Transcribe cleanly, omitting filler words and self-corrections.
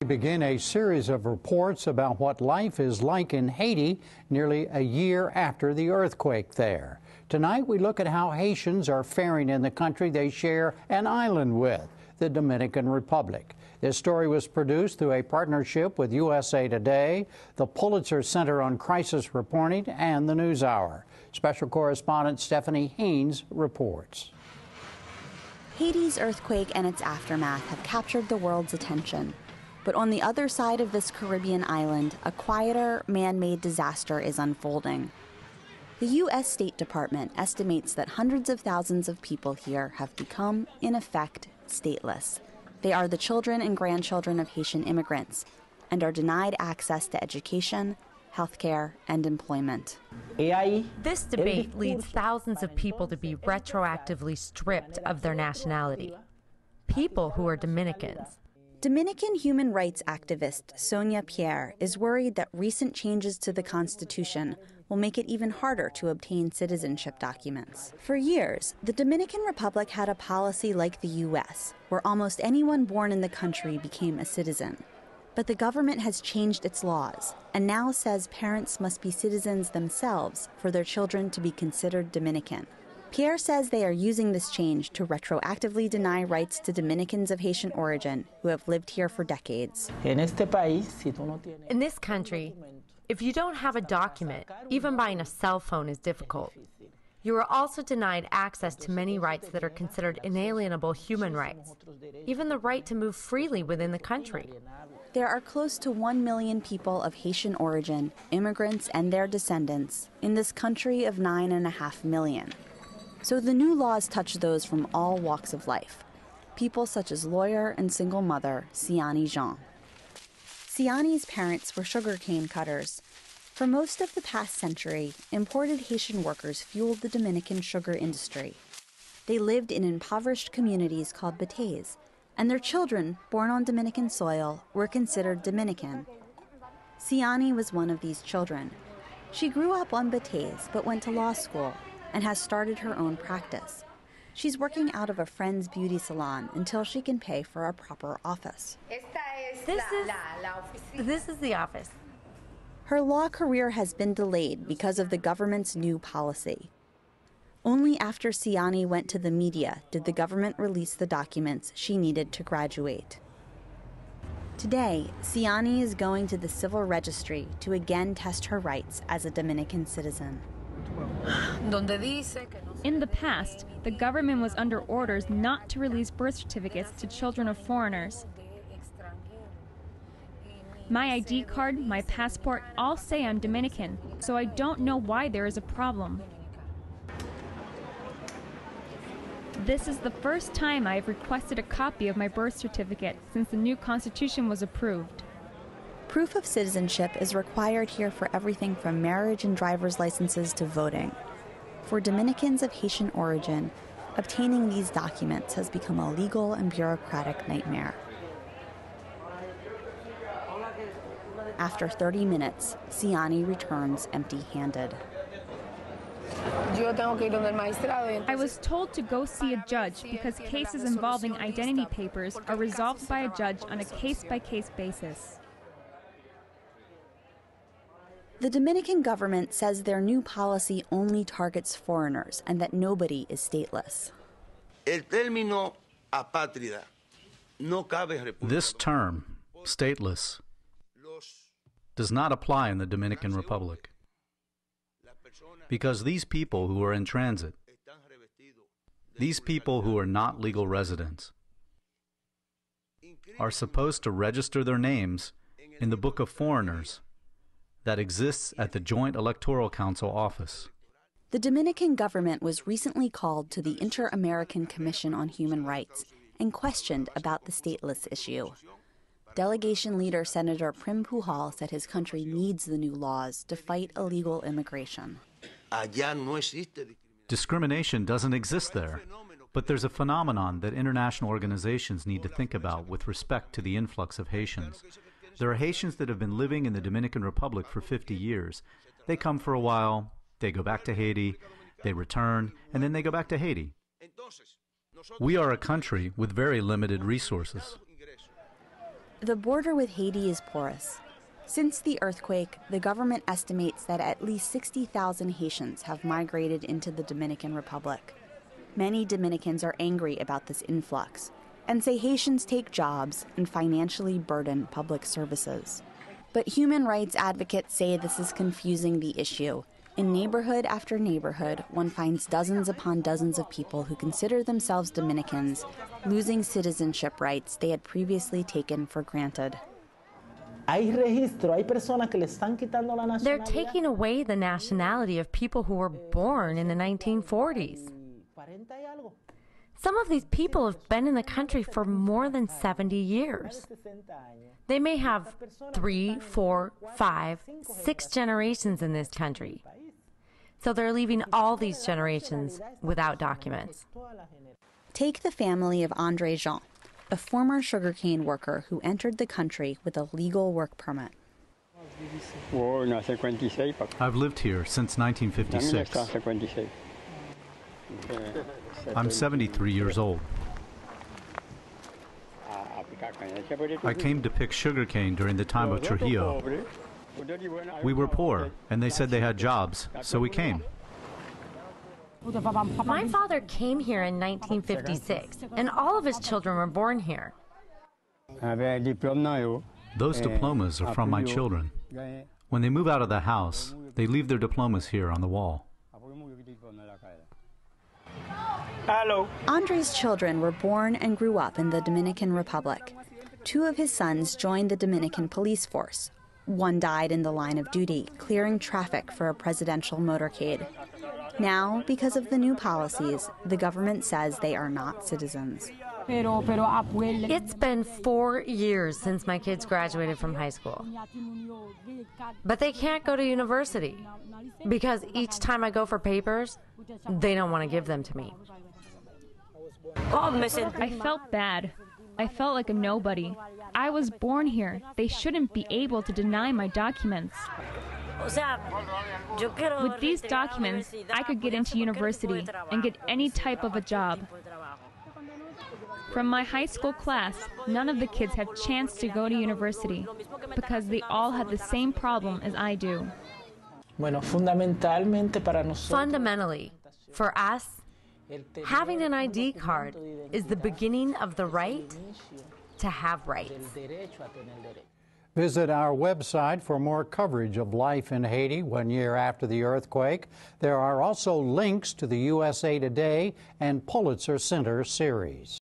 begin a series of reports about what life is like in Haiti nearly a year after the earthquake there. Tonight, we look at how Haitians are faring in the country they share an island with, the Dominican Republic. This story was produced through a partnership with USA Today, the Pulitzer Center on Crisis Reporting, and the NewsHour. Special correspondent Stephanie Haynes reports. Haiti's earthquake and its aftermath have captured the world's attention. But on the other side of this Caribbean island, a quieter, man-made disaster is unfolding. The U.S. State Department estimates that hundreds of thousands of people here have become, in effect, stateless. They are the children and grandchildren of Haitian immigrants and are denied access to education, healthcare, and employment. This debate leads thousands of people to be retroactively stripped of their nationality. People who are Dominicans. Dominican human rights activist Sonia Pierre is worried that recent changes to the Constitution will make it even harder to obtain citizenship documents. For years, the Dominican Republic had a policy like the U.S., where almost anyone born in the country became a citizen. But the government has changed its laws and now says parents must be citizens themselves for their children to be considered Dominican. Pierre says they are using this change to retroactively deny rights to Dominicans of Haitian origin who have lived here for decades. In this country, if you don't have a document, even buying a cell phone is difficult. You are also denied access to many rights that are considered inalienable human rights, even the right to move freely within the country. There are close to 1 million people of Haitian origin, immigrants and their descendants, in this country of 9.5 million. So the new laws touch those from all walks of life. People such as lawyer and single mother Siani Jean. Siani's parents were sugarcane cutters. For most of the past century, imported Haitian workers fueled the Dominican sugar industry. They lived in impoverished communities called bateys, and their children, born on Dominican soil, were considered Dominican. Siani was one of these children. She grew up on bateys but went to law school and has started her own practice. She's working out of a friend's beauty salon until she can pay for a proper office. This is the office. Her law career has been delayed because of the government's new policy. Only after Siani went to the media did the government release the documents she needed to graduate. Today, Siani is going to the civil registry to again test her rights as a Dominican citizen. In the past, the government was under orders not to release birth certificates to children of foreigners. My ID card, my passport, all say I'm Dominican, so I don't know why there is a problem. This is the first time I have requested a copy of my birth certificate since the new constitution was approved. Proof of citizenship is required here for everything from marriage and driver's licenses to voting. For Dominicans of Haitian origin, obtaining these documents has become a legal and bureaucratic nightmare. After 30 minutes, Siani returns empty-handed. I was told to go see a judge because cases involving identity papers are resolved by a judge on a case-by-case basis. The Dominican government says their new policy only targets foreigners and that nobody is stateless. This term, stateless, does not apply in the Dominican Republic because these people who are in transit, these people who are not legal residents, are supposed to register their names in the Book of Foreigners that exists at the Joint Electoral Council office. The Dominican government was recently called to the Inter-American Commission on Human Rights and questioned about the stateless issue. Delegation leader Senator Prim Pujol said his country needs the new laws to fight illegal immigration. Discrimination doesn't exist there, but there's a phenomenon that international organizations need to think about with respect to the influx of Haitians. There are Haitians that have been living in the Dominican Republic for 50 years. They come for a while, they go back to Haiti, they return, and then they go back to Haiti. We are a country with very limited resources. The border with Haiti is porous. Since the earthquake, the government estimates that at least 60,000 Haitians have migrated into the Dominican Republic. Many Dominicans are angry about this influx and say Haitians take jobs and financially burden public services. But human rights advocates say this is confusing the issue. In neighborhood after neighborhood, one finds dozens upon dozens of people who consider themselves Dominicans, losing citizenship rights they had previously taken for granted. They're taking away the nationality of people who were born in the 1940s. Some of these people have been in the country for more than 70 years. They may have 3, 4, 5, 6 generations in this country. So they're leaving all these generations without documents. Take the family of Andre Jean, a former sugarcane worker who entered the country with a legal work permit. I've lived here since 1956. I'm 73 years old. I came to pick sugarcane during the time of Trujillo. We were poor, and they said they had jobs, so we came. My father came here in 1956, and all of his children were born here. Those diplomas are from my children. When they move out of the house, they leave their diplomas here on the wall. Hello. Andre's children were born and grew up in the Dominican Republic. 2 of his sons joined the Dominican police force. One died in the line of duty, clearing traffic for a presidential motorcade. Now, because of the new policies, the government says they are not citizens. It's been 4 years since my kids graduated from high school. But they can't go to university because each time I go for papers, they don't want to give them to me. I felt bad. I felt like a nobody. I was born here. They shouldn't be able to deny my documents. With these documents, I could get into university and get any type of a job. From my high school class, none of the kids have chance to go to university because they all have the same problem as I do. Fundamentally, for us, having an ID card is the beginning of the right to have rights. Visit our website for more coverage of life in Haiti 1 year after the earthquake. There are also links to the USA Today and Pulitzer Center series.